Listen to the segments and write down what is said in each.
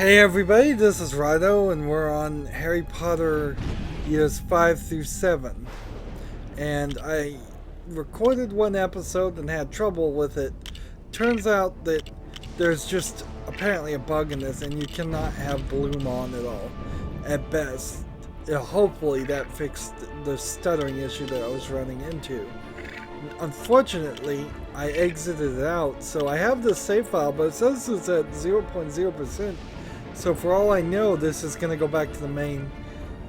Hey everybody, this is Rydo, and we're on Harry Potter years 5 through 7. And I recorded one episode and had trouble with it. Turns out that there's just apparently a bug in this, and you cannot have bloom on at all, at best. Hopefully that fixed the stuttering issue that I was running into. Unfortunately, I exited it out, so I have this save file, but it says it's at 0.0%. So for all I know, this is going to go back to the main,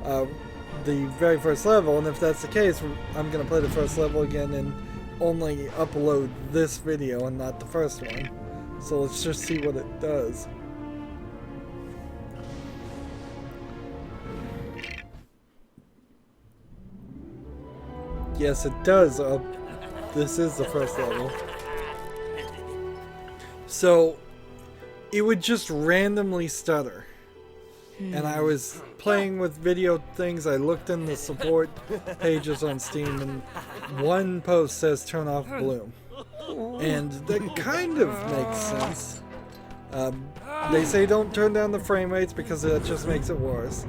the very first level, and if that's the case, I'm going to play the first level again and only upload this video and not the first one. So let's just see what it does. Yes, it does. This is the first level. So it would just randomly stutter. And I was playing with video things. I looked in the support pages on Steam, and one post says turn off bloom. And that kind of makes sense. They say don't turn down the frame rates because that just makes it worse.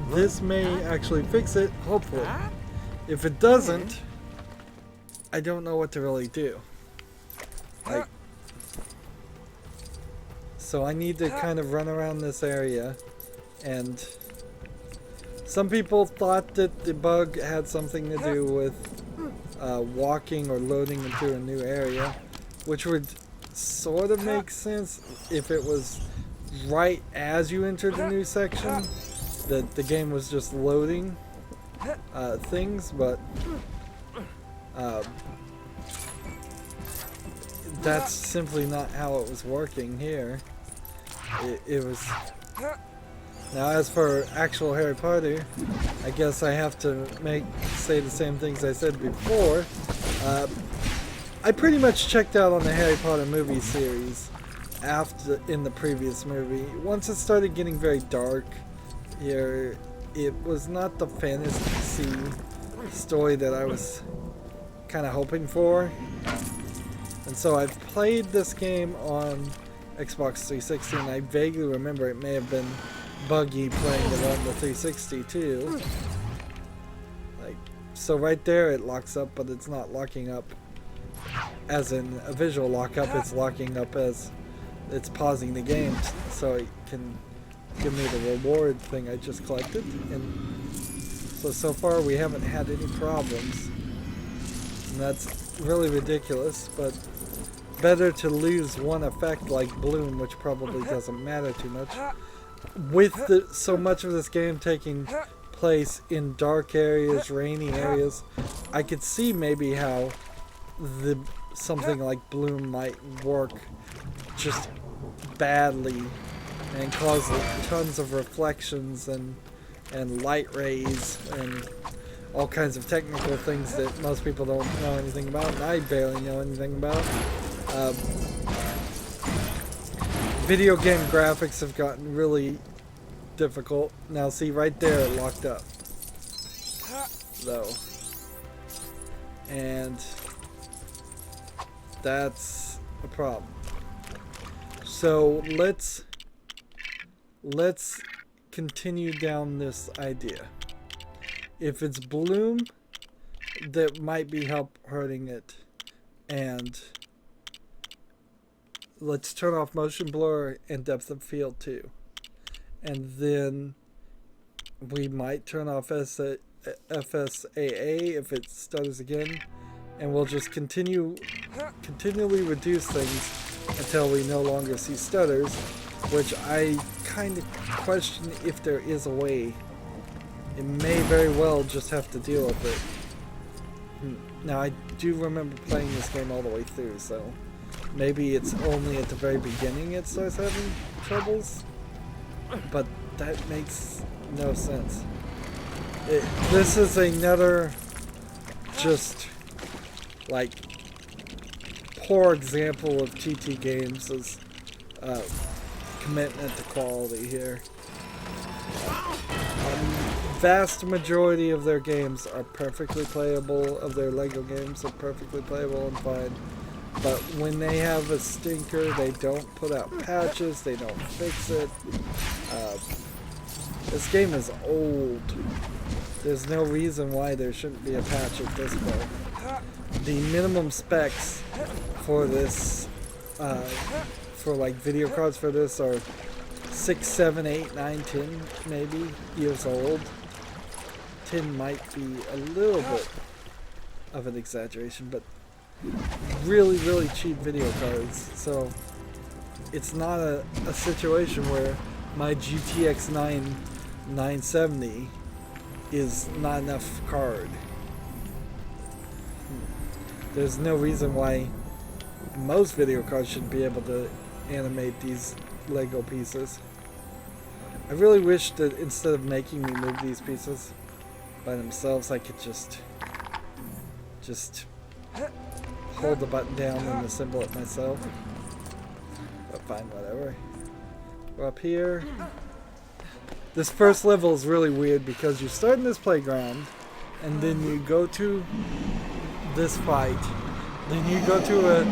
This may actually fix it, hopefully. If it doesn't, I don't know what to really do. So I need to kind of run around this area, and some people thought that the bug had something to do with walking or loading into a new area, which would sort of make sense if it was right as you entered the new section, that the game was just loading things, but that's simply not how it was working here. It was... Now, as for actual Harry Potter, I guess I have to say the same things I said before. I pretty much checked out on the Harry Potter movie series in the previous movie. Once it started getting very dark here, it was not the fantasy story that I was kind of hoping for. And so I've played this game on Xbox 360, and I vaguely remember it may have been buggy playing it on the 360 too. So right there it locks up, but it's not locking up as in a visual lockup, it's locking up as it's pausing the game so it can give me the reward thing I just collected. And so far we haven't had any problems, and that's really ridiculous, but better to lose one effect like bloom, which probably doesn't matter too much. With so much of this game taking place in dark areas, rainy areas, I could see maybe how something like bloom might work just badly and cause tons of reflections and light rays and all kinds of technical things that most people don't know anything about, and I barely know anything about. Video game graphics have gotten really difficult. Now see, right there it locked up though, and that's a problem. So let's continue down this idea. If it's bloom, that might be hurting it, and let's turn off motion blur and depth of field too. And then we might turn off FSAA if it stutters again. And we'll just continually reduce things until we no longer see stutters, which I kind of question if there is a way. It may very well just have to deal with it. Now, I do remember playing this game all the way through, so maybe it's only at the very beginning it starts having troubles, but that makes no sense. This is another just like poor example of TT Games' commitment to quality here. Vast majority of their games are perfectly playable, of their LEGO games are perfectly playable and fine. But when they have a stinker, they don't put out patches, they don't fix it. This game is old. There's no reason why there shouldn't be a patch at this point. The minimum specs for this, for like video cards for this are 6, 7, 8, 9, 10 maybe years old. 10 might be a little bit of an exaggeration, but really, really cheap video cards. So it's not a situation where my GTX 970 is not enough card. There's no reason why most video cards should be able to animate these Lego pieces. I really wish that instead of making me move these pieces by themselves, I could just hold the button down and assemble it myself. But fine, whatever. We're up here. This first level is really weird because you start in this playground and then you go to this fight. Then you go to a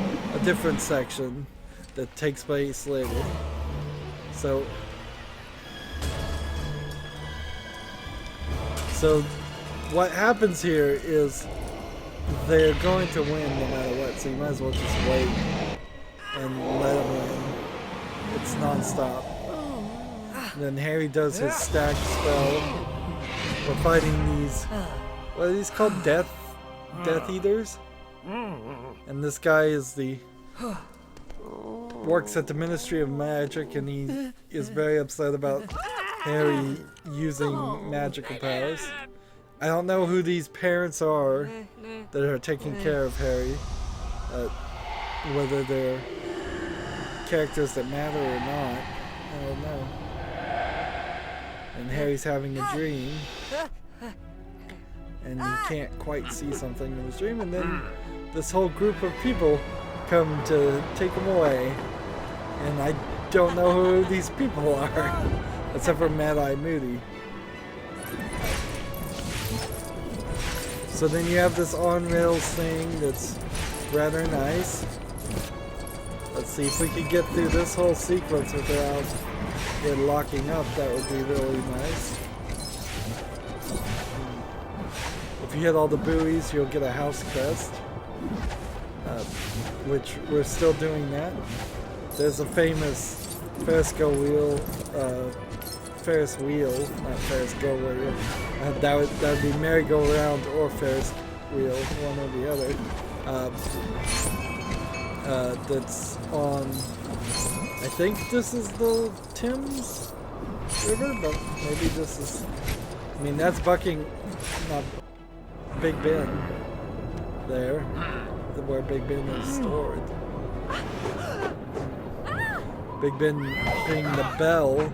different section that takes place later. So what happens here is they're going to win no matter what, so you might as well just wait and let them win. It's non-stop. And then Harry does his stack spell. We're fighting these, what are these called? Death Eaters? And this guy is works at the Ministry of Magic, and he is very upset about Harry using magical powers. I don't know who these parents are that are taking care of Harry, whether they're characters that matter or not, I don't know. And Harry's having a dream, and he can't quite see something in his dream, and then this whole group of people come to take him away, and I don't know who these people are, except for Mad-Eye Moody. So then you have this on-rails thing that's rather nice. Let's see if we could get through this whole sequence without it locking up. That would be really nice. If you hit all the buoys, you'll get a house crest, which we're still doing that. There's a famous Ferris wheel, not Ferris go wheel. That would be merry-go-round or Ferris wheel, one or the other. That's on, I think this is the Thames River, but maybe this is, I mean, that's Big Ben there, where Big Ben is stored. Big Ben being the bell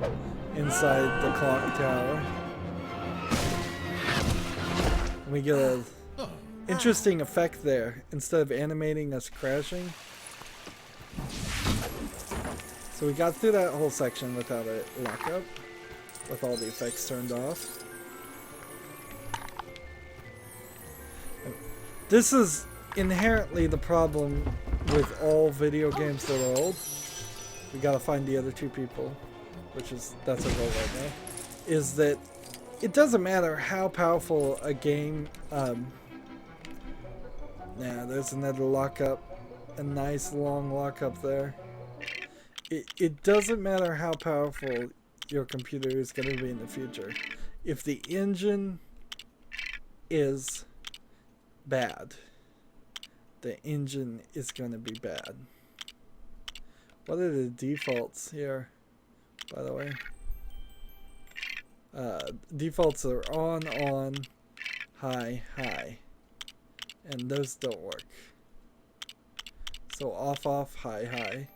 inside the clock tower. We get a interesting effect there. Instead of animating us crashing. So we got through that whole section without a lockup, with all the effects turned off. This is inherently the problem with all video games that are old. We gotta find the other two people, that's our goal right now. Is that it doesn't matter how powerful a game. There's another lockup, a nice long lockup there. It doesn't matter how powerful your computer is going to be in the future. If the engine is bad, the engine is going to be bad. What are the defaults here, by the way? Defaults are on, high, and those don't work. So off, high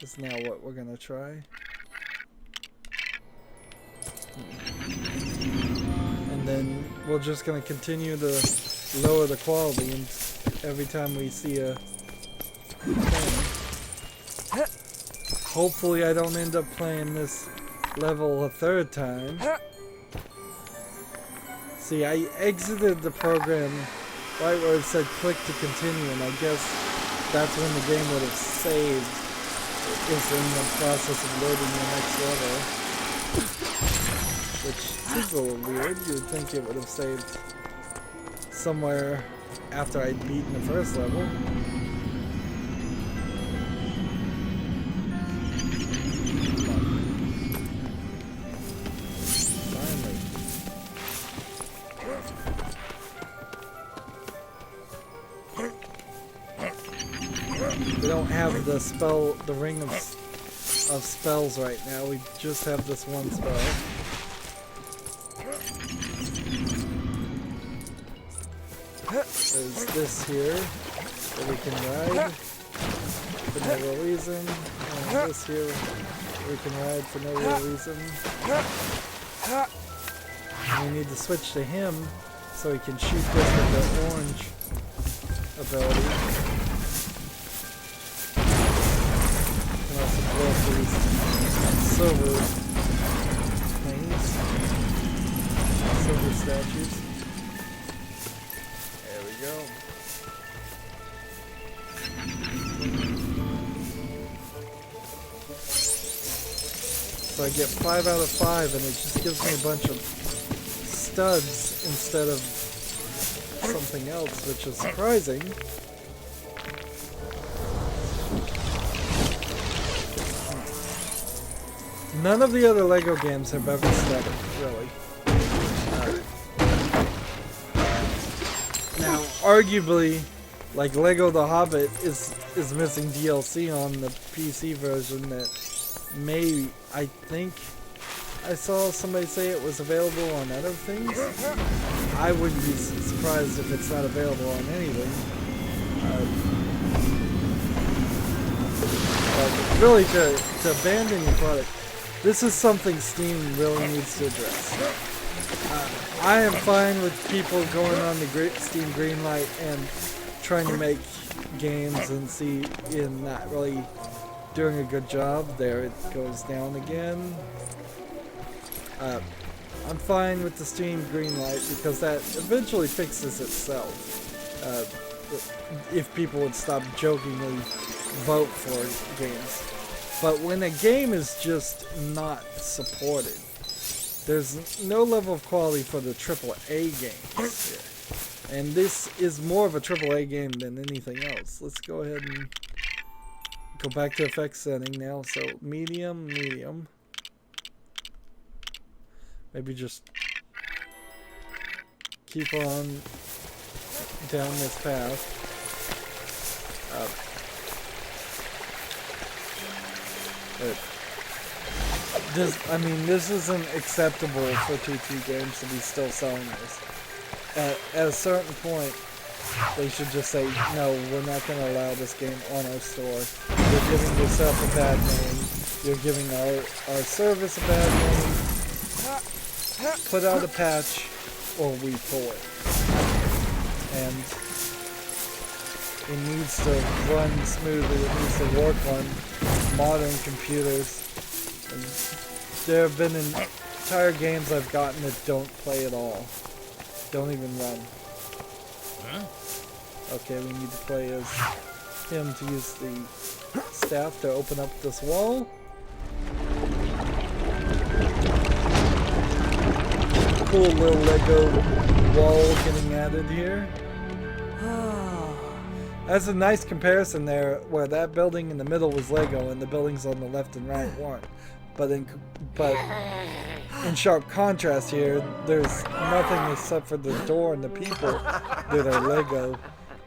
is now what we're gonna try. And then we're just gonna continue to lower the quality, and every time we see a thing. Hopefully I don't end up playing this level a third time. See, I exited the program right where it said click to continue, and I guess that's when the game would have saved. Is in the process of loading the next level. Which seems a little weird. You would think it would have saved somewhere after I'd beaten the first level. Finally. We don't have the ring of spells right now. We just have this one spell. There's this here that we can ride for no real reason, and this here we can ride for no real reason. And we need to switch to him so he can shoot this with the orange ability. And also blow up these silver things, silver statues. Go. So I get 5 out of 5 and it just gives me a bunch of studs instead of something else, which is surprising. None of the other Lego games have ever studded, really. Now, arguably, like Lego The Hobbit is missing DLC on the PC version that I think I saw somebody say it was available on other things. I wouldn't be surprised if it's not available on anything. But really, to abandon your product, this is something Steam really needs to address. I am fine with people going on the Steam Greenlight and trying to make games and not really doing a good job. There it goes down again. I'm fine with the Steam Greenlight because that eventually fixes itself. If people would stop jokingly vote for games. But when a game is just not supported, there's no level of quality for the AAA games here. And this is more of a AAA game than anything else. Let's go ahead and go back to effects setting now. So medium. Maybe just keep on down this path. This isn't acceptable for TT Games to be still selling this. At a certain point, they should just say, no, we're not going to allow this game on our store. You're giving yourself a bad name. You're giving our service a bad name. Put out a patch, or we pull it. And it needs to run smoothly. It needs to work on modern computers. And there have been entire games I've gotten that don't play at all. Don't even run. Okay, we need to play as him to use the staff to open up this wall. Cool little Lego wall getting added here. That's a nice comparison there, where that building in the middle was Lego and the buildings on the left and right weren't. But in sharp contrast here, there's nothing except for the door and the people that are Lego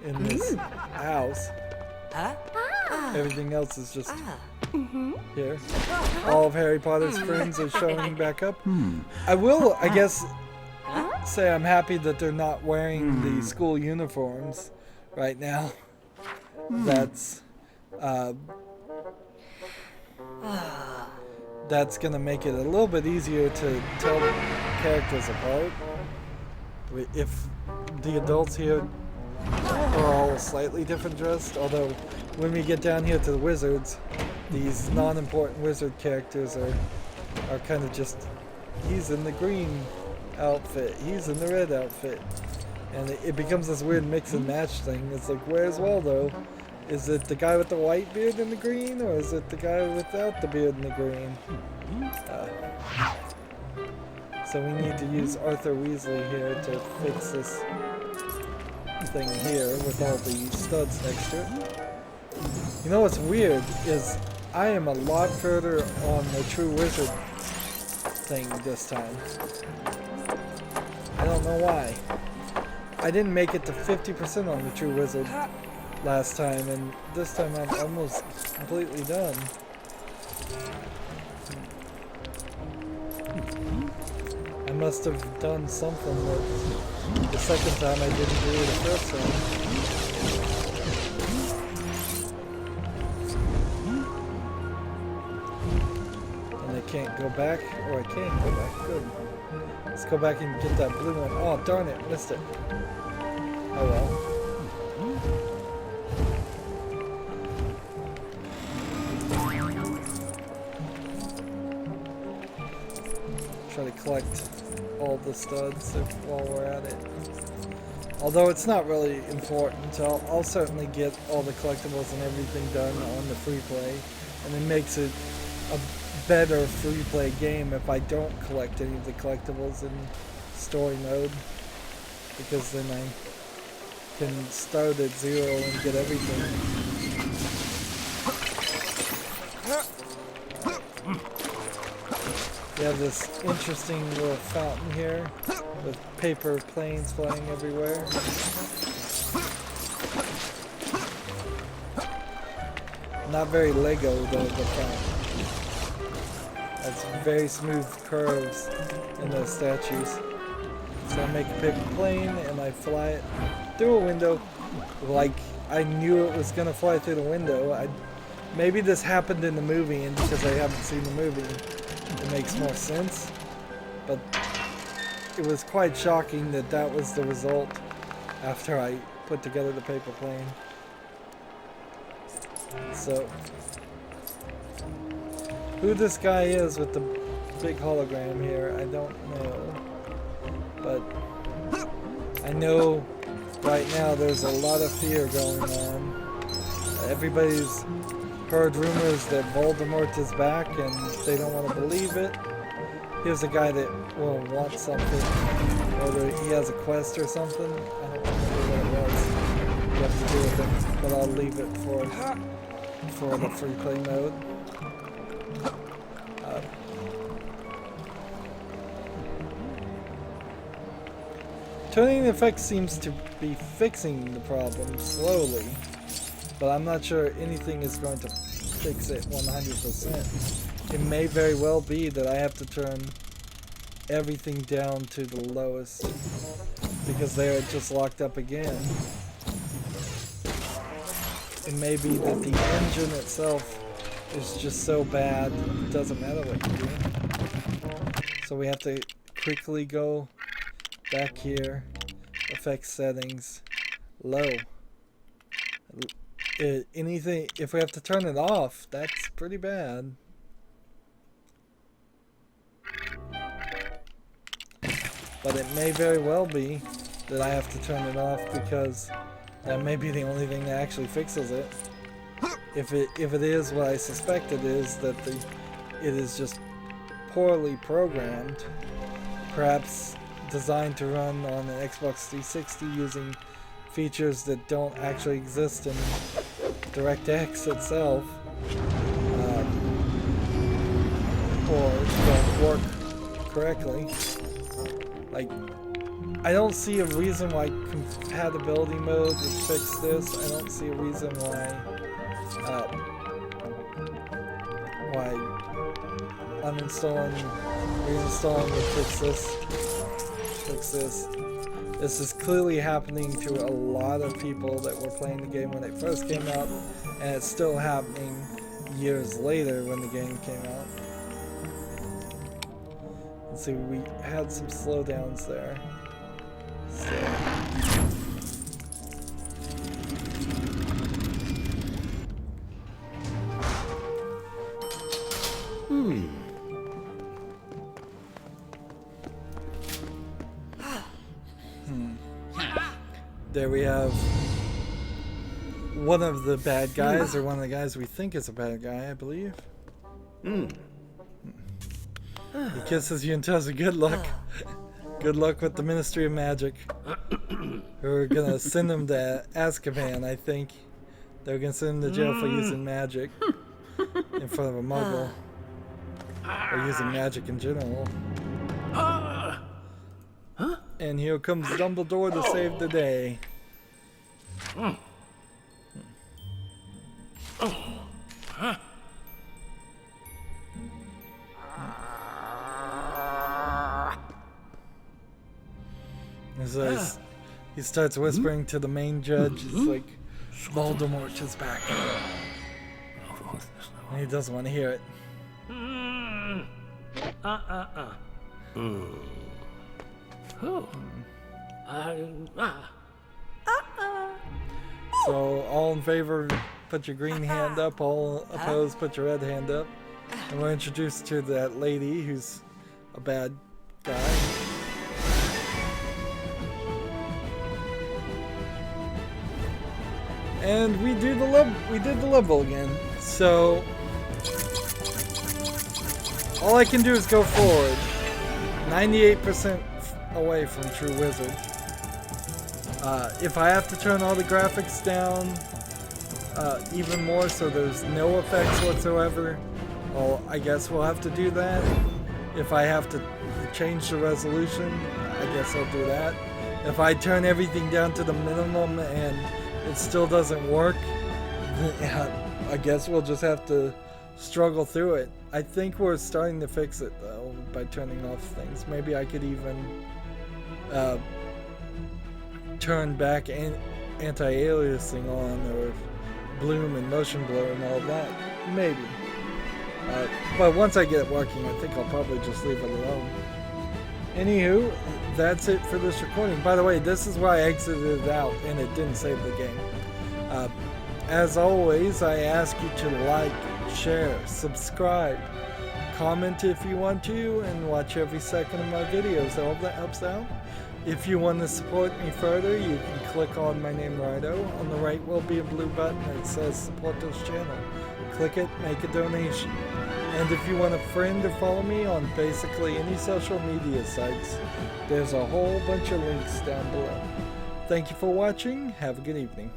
in this house. Everything else is just here. All of Harry Potter's friends are showing back up. I will, I guess, say I'm happy that they're not wearing the school uniforms right now. That's gonna make it a little bit easier to tell characters apart. If the adults here are all slightly different dressed, although when we get down here to the wizards, these non-important wizard characters are kind of just, he's in the green outfit, he's in the red outfit, and it becomes this weird mix and match thing. It's like, where's Waldo? Is it the guy with the white beard and the green, or is it the guy without the beard and the green? So we need to use Arthur Weasley here to fix this thing here with all the studs next to it. You know what's weird is I am a lot further on the True Wizard thing this time. I don't know why. I didn't make it to 50% on the True Wizard last time, and this time I'm almost completely done. I must have done something that the second time I didn't do the first time. And I can't go back, or I can go back, good. Let's go back and get that blue one. Oh darn it, missed it. Oh well. Try to collect all the studs while we're at it. Although it's not really important, I'll certainly get all the collectibles and everything done on the free play, and it makes it a better free play game if I don't collect any of the collectibles in story mode, because then I can start at 0 and get everything. You have this interesting little fountain here with paper planes flying everywhere. Not very Lego though, the fountain. That's very smooth curves in those statues. So I make a paper plane and I fly it through a window like I knew it was gonna fly through the window. Maybe this happened in the movie, and because I haven't seen the movie, it makes more sense, but it was quite shocking that that was the result after I put together the paper plane. So, who this guy is with the big hologram here, I don't know, but I know right now there's a lot of fear going on. Everybody's heard rumors that Voldemort is back and they don't want to believe it. Here's a guy that will want something, whether he has a quest or something. I don't remember what it was you have to do with him, but I'll leave it for the free play mode. Turning effect seems to be fixing the problem slowly, but I'm not sure anything is going to fix it 100%. It may very well be that I have to turn everything down to the lowest because they're just locked up again. It may be that the engine itself is just so bad it doesn't matter what you do. So we have to quickly go back here, effects settings, low. Anything, if we have to turn it off, that's pretty bad. But it may very well be that I have to turn it off because that may be the only thing that actually fixes it. If it is what I suspect it is, that it is just poorly programmed, perhaps designed to run on an Xbox 360 using features that don't actually exist in DirectX itself, or don't work correctly. Like, I don't see a reason why compatibility mode would fix this. I don't see a reason why uninstalling, reinstalling would fix this. This is clearly happening to a lot of people that were playing the game when it first came out, and it's still happening years later when the game came out. Let's see, we had some slowdowns there. So. There we have one of the bad guys, or one of the guys we think is a bad guy, I believe. He kisses you and tells you good luck. Good luck with the Ministry of Magic. We're gonna send him to Azkaban, I think. They're gonna send him to jail for using magic in front of a Muggle. Or using magic in general. And here comes Dumbledore to save the day. So he starts whispering to the main judge. It's like, Voldemort is back. And he doesn't want to hear it. So, all in favor, put your green hand up. All opposed, put your red hand up. And we're introduced to that lady who's a bad guy. And we did the level again. So all I can do is go forward. 98% away from True Wizard. If I have to turn all the graphics down even more so there's no effects whatsoever, well, I guess we'll have to do that. If I have to change the resolution, I guess I'll do that. If I turn everything down to the minimum and it still doesn't work, I guess we'll just have to struggle through it. I think we're starting to fix it though by turning off things. Maybe I could even turn back anti-aliasing on, or bloom and motion blur and all that. Maybe. But once I get it working, I think I'll probably just leave it alone. Anywho, that's it for this recording. By the way, this is why I exited it out and it didn't save the game. As always, I ask you to like, share, subscribe, comment if you want to, and watch every second of my videos. All that helps out. If you want to support me further, you can click on my name, Rydo. On the right will be a blue button that says support this channel. Click it, make a donation. And if you want a friend to follow me on basically any social media sites, there's a whole bunch of links down below. Thank you for watching. Have a good evening.